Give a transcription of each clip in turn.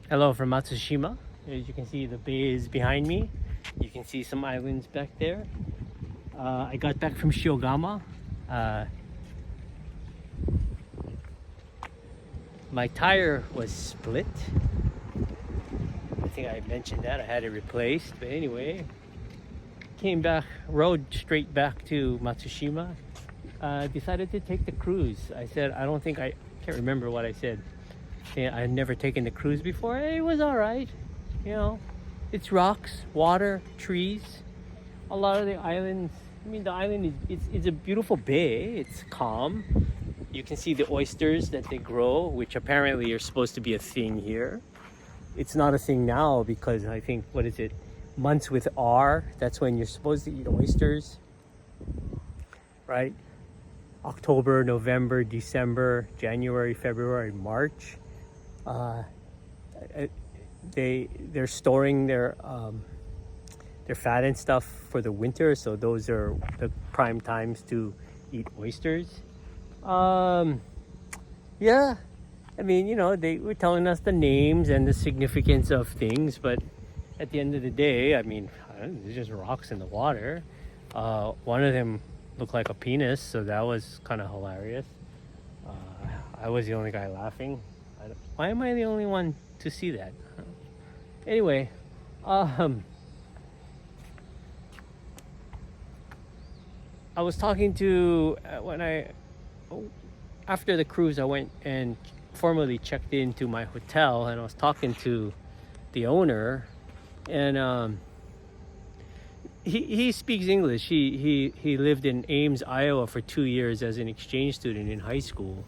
Hello from Matsushima. As you can see, the bay is behind me. You can see some islands back there. I got back from Shiogama. Uh, my tire was split. I think I mentioned that. I had it replaced. But anyway, came back, rode straight back to Matsushima. Decided to take the cruise. I said, I can't remember what I said. Yeah, I had never taken the cruise before. It was all right. You know, it's rocks, water, trees. A lot of the islands. I mean, the island it's a beautiful bay. It's calm. You can see the oysters that they grow, which apparently are supposed to be a thing here. It's not a thing now because I think what is it? Months with R. That's when you're supposed to eat oysters, right? October, November, December, January, February, March. Uh, they're storing their fat and stuff for the winter, so those are the prime times to eat oysters. Um, yeah, I mean, they were telling us the names and the significance of things, but at the end of the day, I mean, there's just rocks in the water. One of them looked like a penis, so that was kind of hilarious. Uh, I was the only guy laughing. Why am I the only one to see that? Anyway, um, I was talking to after the cruise, I went and formally checked into my hotel, and I was talking to the owner, and he speaks English. He lived in Ames, Iowa, for 2 years as an exchange student in high school.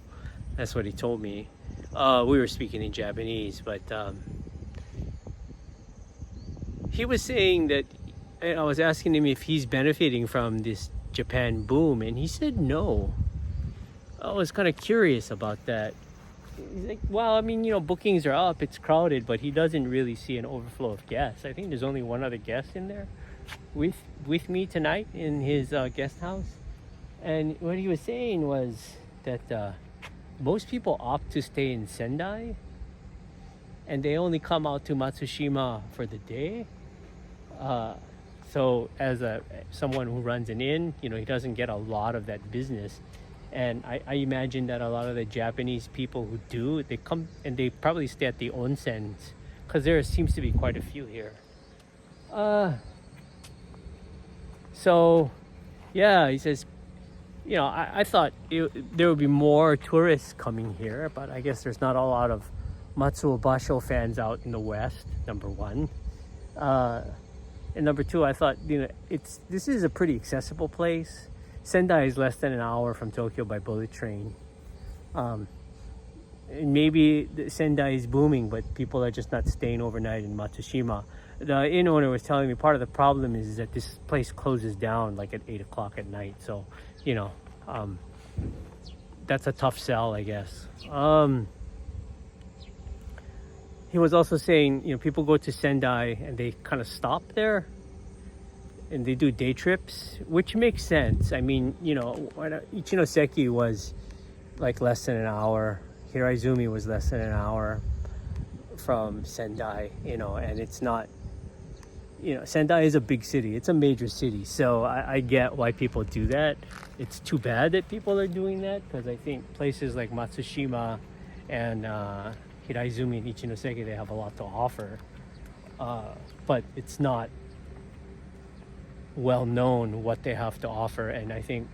That's what he told me. We were speaking in Japanese, but he was saying that, and I was asking him if he's benefiting from this Japan boom, and he said no. I was kind of curious about that. He's like, well, I mean, bookings are up, it's crowded, but he doesn't really see an overflow of guests. I think there's only one other guest in there with me tonight in his guest house. And what he was saying was that most people opt to stay in Sendai, and they only come out to Matsushima for the day. So as someone who runs an inn, he doesn't get a lot of that business. And I imagine that a lot of the Japanese people who do, they come and they probably stay at the onsens, because there seems to be quite a few here. So yeah, he says, I thought there would be more tourists coming here, but I guess there's not a lot of Matsuo Basho fans out in the West, number one. And number two, I thought, this is a pretty accessible place. Sendai is less than an hour from Tokyo by bullet train. And maybe Sendai is booming, but people are just not staying overnight in Matsushima. The inn owner was telling me part of the problem is that this place closes down like at 8 o'clock at night. So, that's a tough sell, I guess. He was also saying, people go to Sendai and they kind of stop there and they do day trips, which makes sense. I mean, Ichinoseki was like less than an hour. Hiraizumi was less than an hour from Sendai, and it's not, Sendai is a big city. It's a major city. So I get why people do that. It's too bad that people are doing that, because I think places like Matsushima and Hiraizumi and Ichinoseki, they have a lot to offer. But it's not well known what they have to offer. And I think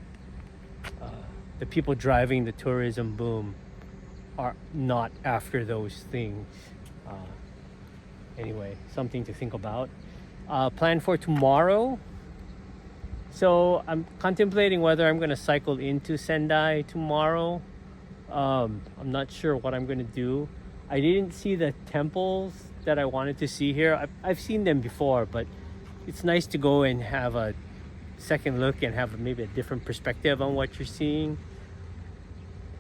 the people driving the tourism boom are not after those things. Anyway, something to think about. Plan for tomorrow. So I'm contemplating whether I'm going to cycle into Sendai tomorrow. I'm not sure what I'm going to do. I didn't see the temples that I wanted to see here. I've seen them before, but it's nice to go and have a second look and have maybe a different perspective on what you're seeing.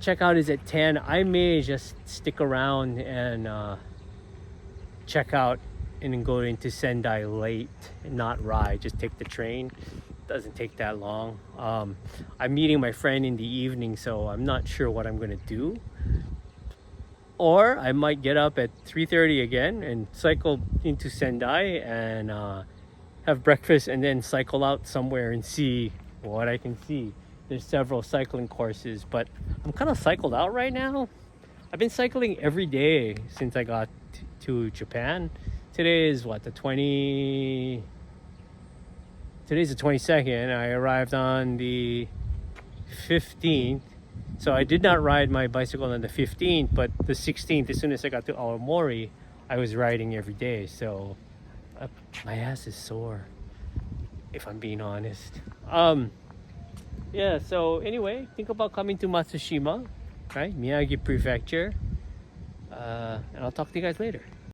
Checkout is at 10. I may just stick around and check out and then go into Sendai late and not ride, just take the train. Doesn't take that long. I'm meeting my friend in the evening, so I'm not sure what I'm going to do. or I might get up at 3:30 again and cycle into Sendai and have breakfast and then cycle out somewhere and see what I can see. There's several cycling courses, but I'm kind of cycled out right now. I've been cycling every day since I got to Japan. Today is what, today's the 22nd. I arrived on the 15th. So I did not ride my bicycle on the 15th, but the 16th, as soon as I got to Aomori, I was riding every day. So my ass is sore, if I'm being honest. Yeah, so anyway, think about coming to Matsushima, right? Miyagi Prefecture. And I'll talk to you guys later.